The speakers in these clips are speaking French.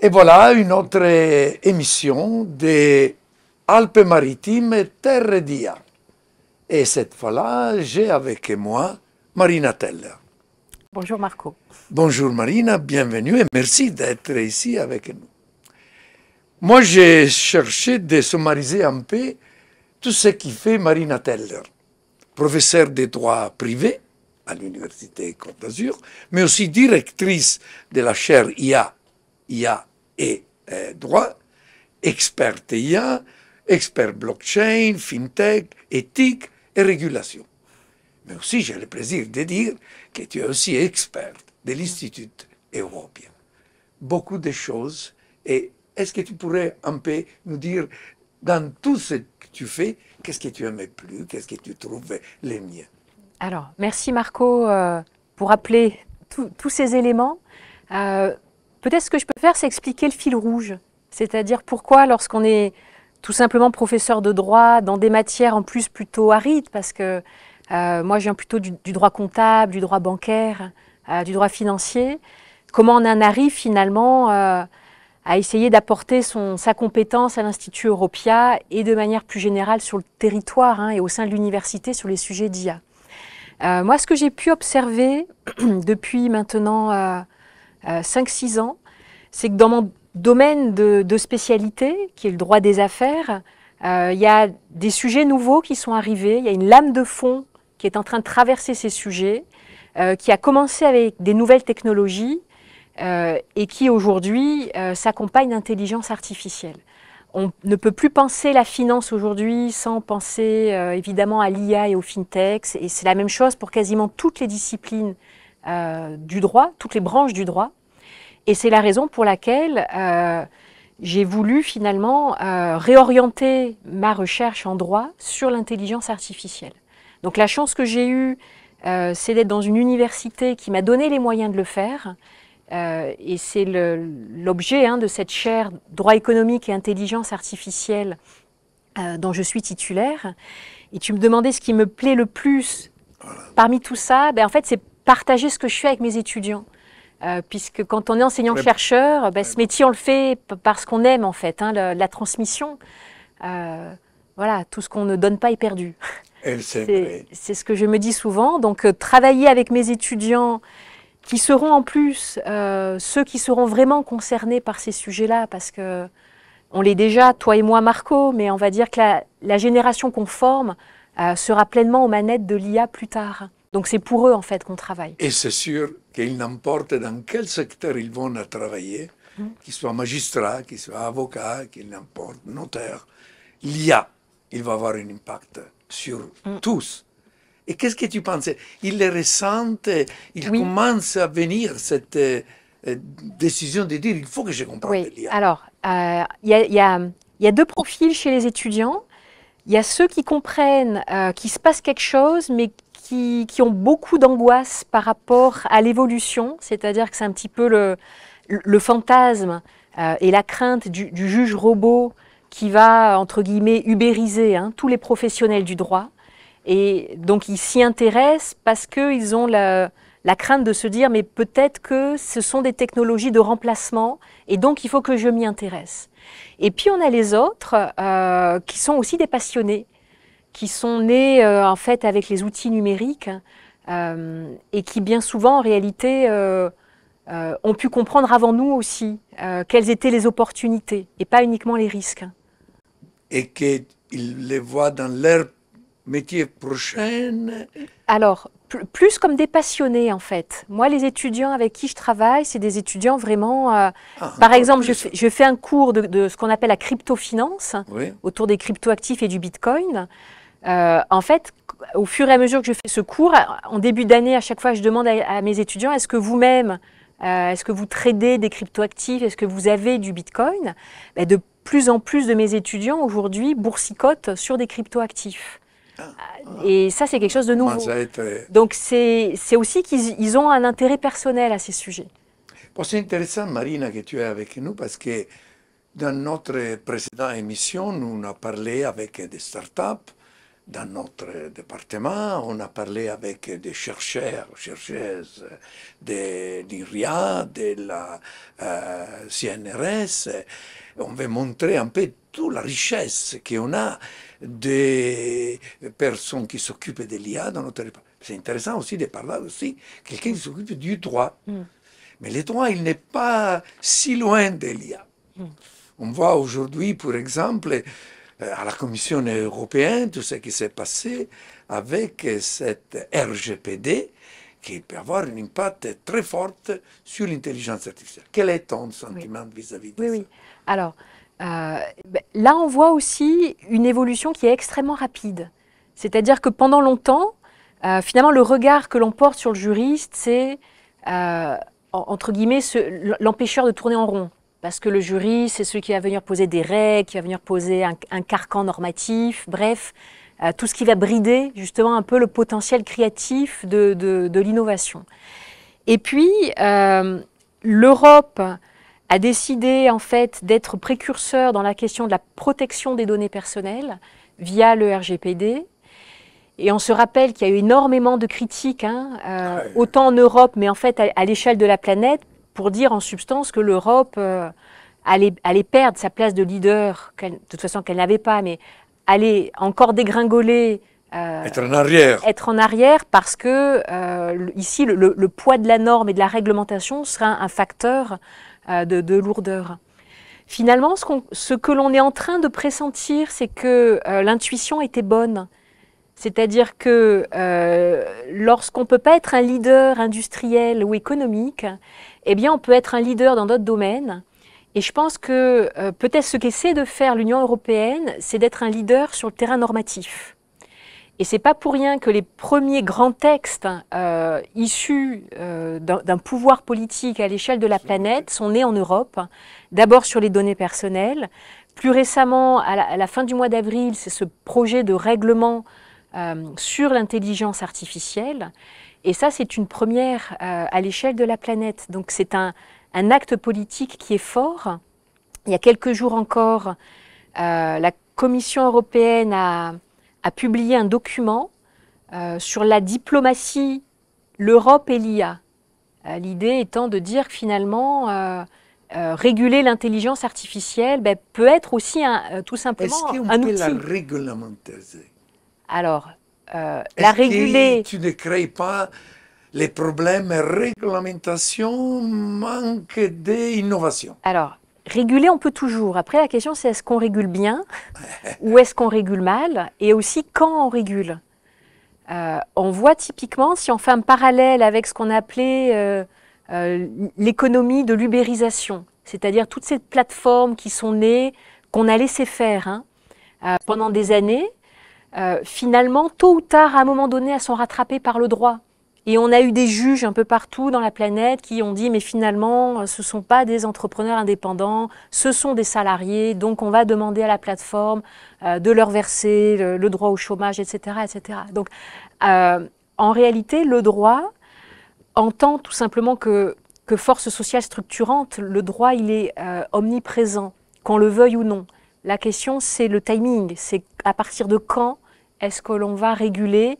Et voilà une autre émission des Alpes-Maritimes Terre d'Ia. Et cette fois-là, j'ai avec moi Marina Teller. Bonjour Marco. Bonjour Marina, bienvenue et merci d'être ici avec nous. Moi, j'ai cherché de summariser un peu tout ce qui fait Marina Teller, professeure de droit privé à l'Université Côte d'Azur, mais aussi directrice de la chaire IA et droit, experte IA, expert blockchain, fintech, éthique et régulation. Mais aussi, j'ai le plaisir de dire que tu es aussi experte de l'Institut européen. Beaucoup de choses. Et est-ce que tu pourrais un peu nous dire, dans tout ce que tu fais, qu'est-ce que tu aimais plus, qu'est-ce que tu trouvais le mieux? Alors, merci Marco pour rappeler tous ces éléments. Peut-être ce que je peux faire, c'est expliquer le fil rouge. C'est-à-dire pourquoi, lorsqu'on est tout simplement professeur de droit dans des matières en plus plutôt arides, parce que moi je viens plutôt du droit comptable, du droit bancaire, du droit financier, comment on en arrive finalement à essayer d'apporter sa compétence à l'Institut Européen et de manière plus générale sur le territoire et au sein de l'université sur les sujets d'IA. Moi, ce que j'ai pu observer depuis maintenant 5-6 ans, c'est que dans mon domaine de spécialité, qui est le droit des affaires, il y a des sujets nouveaux qui sont arrivés, il y a une lame de fond qui est en train de traverser ces sujets, qui a commencé avec des nouvelles technologies et qui aujourd'hui s'accompagne d'intelligence artificielle. On ne peut plus penser la finance aujourd'hui sans penser évidemment à l'IA et au fintech. Et c'est la même chose pour quasiment toutes les disciplines du droit, toutes les branches du droit. Et c'est la raison pour laquelle j'ai voulu finalement réorienter ma recherche en droit sur l'intelligence artificielle. Donc la chance que j'ai eue, c'est d'être dans une université qui m'a donné les moyens de le faire. Et c'est l'objet de cette chaire droit économique et intelligence artificielle dont je suis titulaire. Et tu me demandais ce qui me plaît le plus parmi tout ça. En fait, c'est partager ce que je fais avec mes étudiants. Puisque quand on est enseignant-chercheur, ce métier, on le fait parce qu'on aime, en fait, la transmission. Voilà, tout ce qu'on ne donne pas est perdu. C'est ce que je me dis souvent. Donc, travailler avec mes étudiants qui seront en plus ceux qui seront vraiment concernés par ces sujets-là, parce que on l'est déjà, toi et moi, Marco, mais on va dire que la génération qu'on forme sera pleinement aux manettes de l'IA plus tard. Donc c'est pour eux, en fait, qu'on travaille. Et c'est sûr qu'il n'importe dans quel secteur ils vont travailler, qu'ils soient magistrats, qu'ils soient avocats, qu'ils n'importe, notaires, l'IA, il va avoir un impact sur tous. Et qu'est-ce que tu penses? Il les ressent, il commence à venir cette décision de dire il faut que je comprenne l'IA. Alors, il y a deux profils chez les étudiants. Il y a ceux qui comprennent qu'il se passe quelque chose, mais qui ont beaucoup d'angoisse par rapport à l'évolution, c'est-à-dire que c'est un petit peu le fantasme et la crainte du juge robot qui va, entre guillemets, ubériser tous les professionnels du droit. Et donc, ils s'y intéressent parce qu'ils ont la crainte de se dire, mais peut-être que ce sont des technologies de remplacement, et donc il faut que je m'y intéresse. Et puis, on a les autres qui sont aussi des passionnés, qui sont nés en fait avec les outils numériques et qui bien souvent en réalité ont pu comprendre avant nous aussi quelles étaient les opportunités et pas uniquement les risques. Et qu'ils les voient dans leur métier prochain? Alors, plus comme des passionnés en fait. Moi, les étudiants avec qui je travaille, c'est des étudiants vraiment... par exemple, je fais un cours de ce qu'on appelle la crypto-finance, autour des crypto-actifs et du bitcoin. En fait, au fur et à mesure que je fais ce cours, en début d'année, à chaque fois, je demande à mes étudiants, est-ce que vous-même, est-ce que vous tradez des cryptoactifs, est-ce que vous avez du bitcoin? De plus en plus de mes étudiants, aujourd'hui, boursicotent sur des cryptoactifs. Et ça, c'est quelque chose de nouveau. Donc, c'est aussi qu'ils ont un intérêt personnel à ces sujets. C'est intéressant, Marina, que tu es avec nous, parce que dans notre précédente émission, nous avons parlé avec des startups, dans notre département, on a parlé avec des chercheurs, chercheuses de l'INRIA, de la CNRS. On veut montrer un peu toute la richesse qu'on a des personnes qui s'occupent de l'IA dans notre département. C'est intéressant aussi de parler aussi quelqu'un qui s'occupe du droit. Mais le droit, il n'est pas si loin de l'IA. On voit aujourd'hui, pour exemple, à la Commission européenne, tout ce qui s'est passé avec cette RGPD qui peut avoir un impact très fort sur l'intelligence artificielle. Quel est ton sentiment vis-à-vis de ça? Oui. Alors, là, on voit aussi une évolution qui est extrêmement rapide. C'est-à-dire que pendant longtemps, finalement, le regard que l'on porte sur le juriste, c'est, entre guillemets, l'empêcheur de tourner en rond. Parce que le juriste, c'est celui qui va venir poser des règles, qui va venir poser un carcan normatif, bref, tout ce qui va brider justement un peu le potentiel créatif de l'innovation. Et puis, l'Europe a décidé en fait d'être précurseur dans la question de la protection des données personnelles via le RGPD. Et on se rappelle qu'il y a eu énormément de critiques, autant en Europe, mais en fait à l'échelle de la planète, pour dire en substance que l'Europe allait perdre sa place de leader, de toute façon qu'elle n'avait pas, mais allait encore dégringoler. Être en arrière parce que ici le poids de la norme et de la réglementation sera un facteur de lourdeur. Finalement, ce que l'on est en train de pressentir, c'est que l'intuition était bonne. C'est-à-dire que lorsqu'on ne peut pas être un leader industriel ou économique, eh bien on peut être un leader dans d'autres domaines. Et je pense que peut-être ce qu'essaie de faire l'Union européenne, c'est d'être un leader sur le terrain normatif. Et ce n'est pas pour rien que les premiers grands textes issus d'un pouvoir politique à l'échelle de la planète sont nés en Europe, d'abord sur les données personnelles. Plus récemment, à la fin du mois d'avril, c'est ce projet de règlement sur l'intelligence artificielle. Et ça, c'est une première à l'échelle de la planète. Donc c'est un acte politique qui est fort. Il y a quelques jours encore, la Commission européenne a publié un document sur la diplomatie, l'Europe et l'IA. L'idée étant de dire que finalement, réguler l'intelligence artificielle peut être aussi tout simplement un outil. Est-ce qu'on peut la réglementer? Alors, la réguler... Tu ne crées pas les problèmes réglementation, manque d'innovation? Alors, réguler, on peut toujours. Après, la question, c'est est-ce qu'on régule bien ou est-ce qu'on régule mal? Et aussi, quand on régule. On voit typiquement, si on fait un parallèle avec ce qu'on appelait l'économie de l'ubérisation, c'est-à-dire toutes ces plateformes qui sont nées, qu'on a laissé faire pendant des années, finalement, tôt ou tard, à un moment donné, elles sont rattrapées par le droit. Et on a eu des juges un peu partout dans la planète qui ont dit mais finalement, ce ne sont pas des entrepreneurs indépendants, ce sont des salariés, donc on va demander à la plateforme de leur verser le droit au chômage, etc. etc. Donc, en réalité, le droit entend tout simplement que force sociale structurante, le droit, il est omniprésent, qu'on le veuille ou non. La question, c'est le timing, c'est à partir de quand est-ce que l'on va réguler,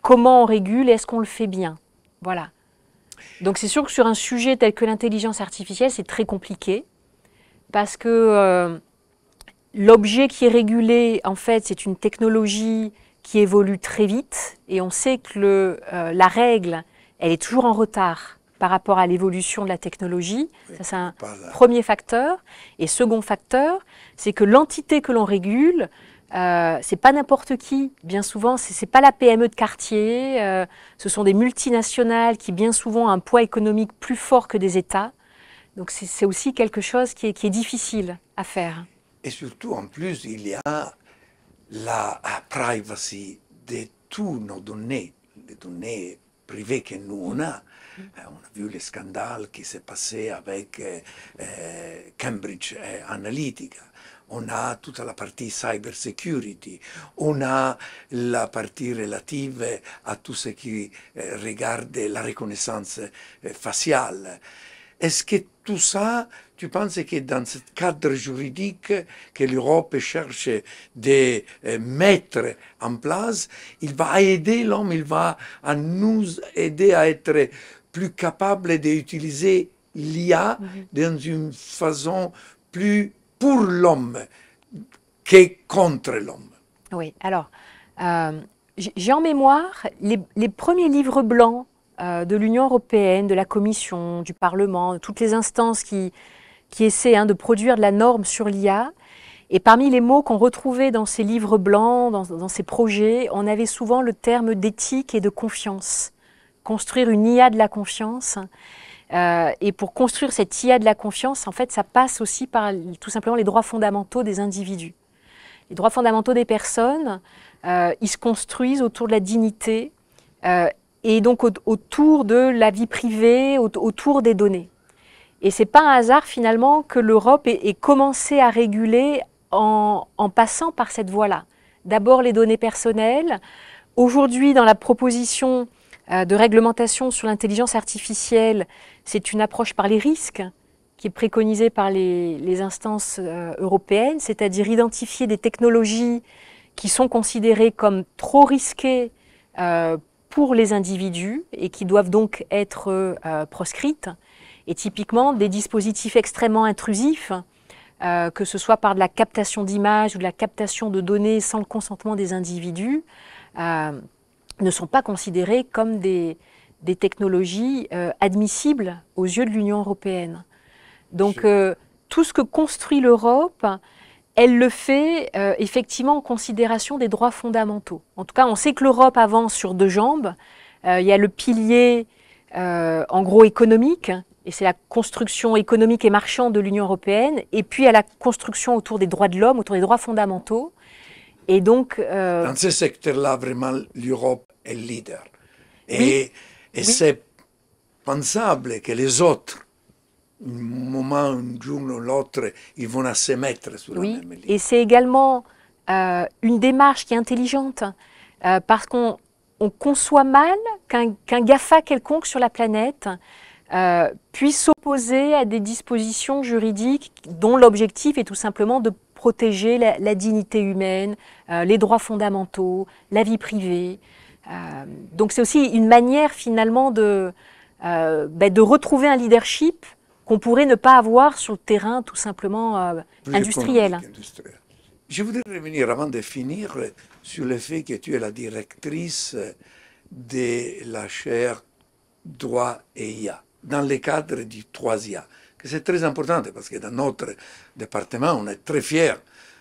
comment on régule et est-ce qu'on le fait bien. Voilà. Donc c'est sûr que sur un sujet tel que l'intelligence artificielle, c'est très compliqué parce que l'objet qui est régulé, en fait, c'est une technologie qui évolue très vite et on sait que la règle, elle est toujours en retard par rapport à l'évolution de la technologie. Oui, ça, c'est un premier facteur. Et second facteur, c'est que l'entité que l'on régule, c'est pas n'importe qui. Bien souvent, c'est pas la PME de quartier. Ce sont des multinationales qui, bien souvent, ont un poids économique plus fort que des États. Donc, c'est aussi quelque chose qui est difficile à faire. Et surtout, en plus, il y a la privacy de tous nos données, les données privées que nous on a. On a vu le scandale qui s'est passé avec Cambridge Analytica. On a toute la partie cyber security, on a la partie relative à tout ce qui regarde la reconnaissance faciale. Est-ce que tout ça, tu penses que dans ce cadre juridique que l'Europe cherche de mettre en place, il va aider l'homme, il va à nous aider à être plus capable d'utiliser l'IA dans une façon plus pour l'homme que contre l'homme? Oui, alors, j'ai en mémoire les premiers livres blancs de l'Union européenne, de la Commission, du Parlement, de toutes les instances qui essaient de produire de la norme sur l'IA. Et parmi les mots qu'on retrouvait dans ces livres blancs, dans ces projets, on avait souvent le terme d'éthique et de confiance. Construire une IA de la confiance. Et pour construire cette IA de la confiance, en fait, ça passe aussi par tout simplement les droits fondamentaux des individus. Les droits fondamentaux des personnes, ils se construisent autour de la dignité et donc autour de la vie privée, autour des données. Et ce n'est pas un hasard finalement que l'Europe ait commencé à réguler en passant par cette voie-là. D'abord les données personnelles. Aujourd'hui, dans la proposition de réglementation sur l'intelligence artificielle, c'est une approche par les risques qui est préconisée par les instances européennes, c'est-à-dire identifier des technologies qui sont considérées comme trop risquées pour les individus et qui doivent donc être proscrites. Et typiquement, des dispositifs extrêmement intrusifs, que ce soit par de la captation d'images ou de la captation de données sans le consentement des individus, ne sont pas considérés comme des technologies admissibles aux yeux de l'Union européenne. Donc tout ce que construit l'Europe, elle le fait effectivement en considération des droits fondamentaux. En tout cas, on sait que l'Europe avance sur deux jambes. Il y a le pilier en gros économique, et c'est la construction économique et marchande de l'Union européenne, et puis il y a la construction autour des droits de l'homme, autour des droits fondamentaux. Et donc, dans ce secteur-là, vraiment, l'Europe est leader. Oui. Et c'est pensable que les autres, un moment, un jour ou l'autre, ils vont se mettre sur la même ligne. Et c'est également une démarche qui est intelligente, parce qu'on conçoit mal qu'un GAFA quelconque sur la planète puisse s'opposer à des dispositions juridiques dont l'objectif est tout simplement de protéger la dignité humaine, les droits fondamentaux, la vie privée. Donc c'est aussi une manière finalement de retrouver un leadership qu'on pourrait ne pas avoir sur le terrain tout simplement industriel. Je voudrais revenir avant de finir sur le fait que tu es la directrice de la chaire droit et IA dans le cadre du 3IA. C'est très important parce que dans notre département, on est très fiers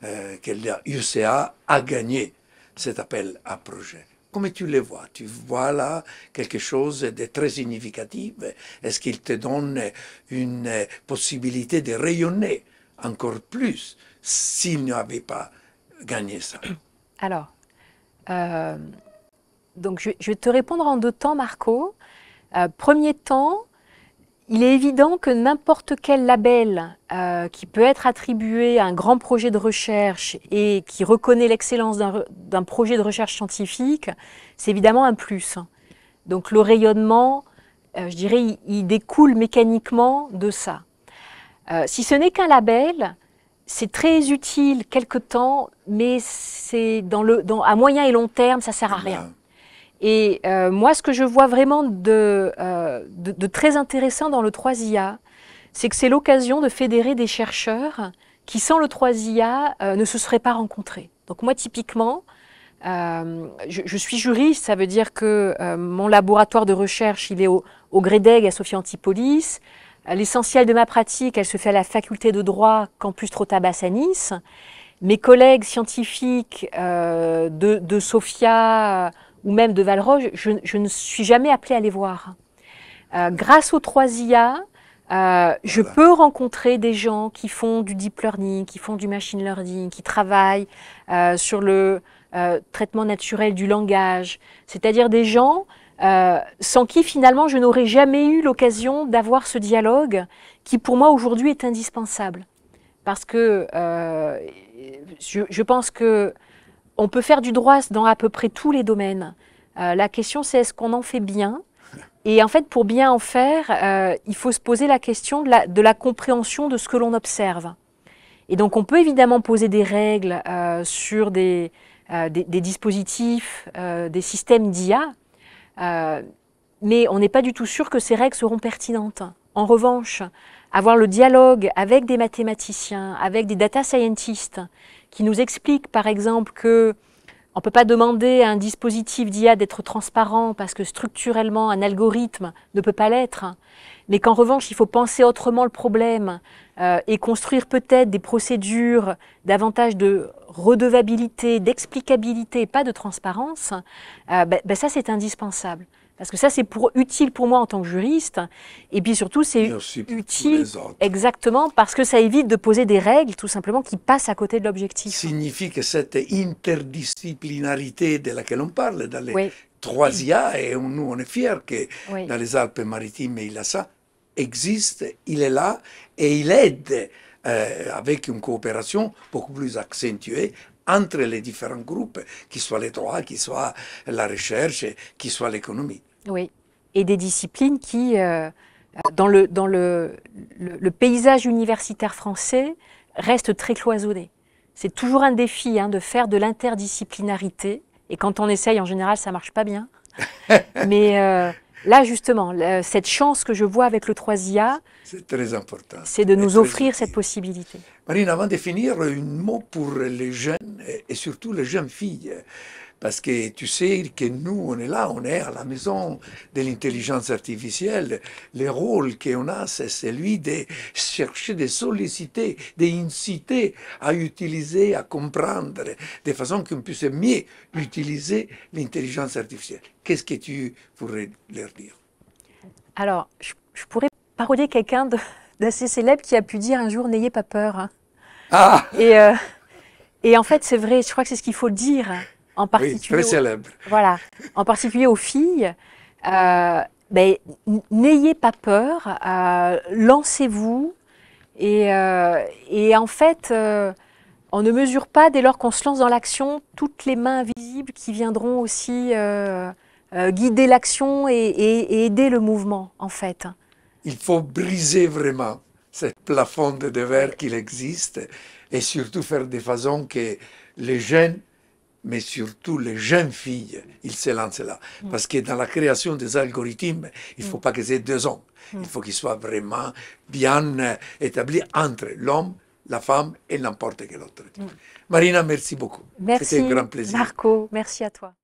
que l'UCA a gagné cet appel à projet. Comment tu le vois? Tu vois là quelque chose de très significatif? Est-ce qu'il te donne une possibilité de rayonner encore plus s'il n'avait pas gagné ça? Alors, donc je vais te répondre en deux temps, Marco. Premier temps, il est évident que n'importe quel label qui peut être attribué à un grand projet de recherche et qui reconnaît l'excellence d'un projet de recherche scientifique, c'est évidemment un plus. Donc le rayonnement, je dirais, il découle mécaniquement de ça. Si ce n'est qu'un label, c'est très utile quelque temps, mais c'est à moyen et long terme, ça ne sert à rien. Et moi, ce que je vois vraiment de très intéressant dans le 3IA, c'est que c'est l'occasion de fédérer des chercheurs qui, sans le 3IA, ne se seraient pas rencontrés. Donc moi, typiquement, je suis juriste, ça veut dire que mon laboratoire de recherche, il est au GREDEG à Sophia Antipolis. L'essentiel de ma pratique, elle se fait à la faculté de droit Campus Trotabas à Nice. Mes collègues scientifiques de Sophia ou même de Valroche, je ne suis jamais appelée à les voir. Grâce au 3IA, je peux rencontrer des gens qui font du deep learning, qui font du machine learning, qui travaillent sur le traitement naturel du langage, c'est-à-dire des gens sans qui finalement je n'aurais jamais eu l'occasion d'avoir ce dialogue qui pour moi aujourd'hui est indispensable. Parce que je pense que on peut faire du droit dans à peu près tous les domaines. La question, c'est est-ce qu'on en fait bien? Et en fait, pour bien en faire, il faut se poser la question de la compréhension de ce que l'on observe. Et donc, on peut évidemment poser des règles sur des dispositifs, des systèmes d'IA, mais on n'est pas du tout sûr que ces règles seront pertinentes. En revanche, avoir le dialogue avec des mathématiciens, avec des data scientists, qui nous expliquent par exemple que on ne peut pas demander à un dispositif d'IA d'être transparent parce que structurellement, un algorithme ne peut pas l'être, mais qu'en revanche, il faut penser autrement le problème et construire peut-être des procédures davantage de redevabilité, d'explicabilité, pas de transparence, ça c'est indispensable. Parce que ça, c'est utile pour moi en tant que juriste. Et puis surtout, c'est utile exactement parce que ça évite de poser des règles, tout simplement, qui passent à côté de l'objectif. Signifie que cette interdisciplinarité de laquelle on parle dans les trois IA, et nous, on est fiers que dans les Alpes-Maritimes, il a ça, existe, il est là, et il aide avec une coopération beaucoup plus accentuée entre les différents groupes, qu'ils soient les droits, qu'ils soient la recherche, qu'ils soient l'économie. Oui, et des disciplines qui, dans le paysage universitaire français, restent très cloisonnées. C'est toujours un défi de faire de l'interdisciplinarité, et quand on essaye, en général, ça ne marche pas bien. Mais là, justement, cette chance que je vois avec le 3IA, c'est très important. C'est de nous offrir cette possibilité. Marine, avant de finir, un mot pour les jeunes et surtout les jeunes filles. Parce que tu sais que nous, on est là, on est à la maison de l'intelligence artificielle. Le rôle qu'on a, c'est celui de chercher, de solliciter, d'inciter à utiliser, à comprendre, de façon qu'on puisse mieux utiliser l'intelligence artificielle. Qu'est-ce que tu pourrais leur dire? Alors, je pourrais parodier quelqu'un d'assez célèbre qui a pu dire un jour « n'ayez pas peur ». Ah. Et en fait, c'est vrai, je crois que c'est ce qu'il faut dire. En particulier, oui, très célèbre. Voilà, en particulier aux filles, n'ayez pas peur, lancez-vous. Et en fait, on ne mesure pas, dès lors qu'on se lance dans l'action, toutes les mains invisibles qui viendront aussi guider l'action et aider le mouvement, en fait. Il faut briser vraiment ce plafond de verre qu'il existe et surtout faire de façon que les jeunes, mais surtout les jeunes filles, ils se lancent là. Parce que dans la création des algorithmes, il ne faut pas que c'est 2 ans. Il faut qu'ils soient vraiment bien établis entre l'homme, la femme et n'importe quel autre. Marina, merci beaucoup. Merci, c'était un grand plaisir. Marco, merci à toi.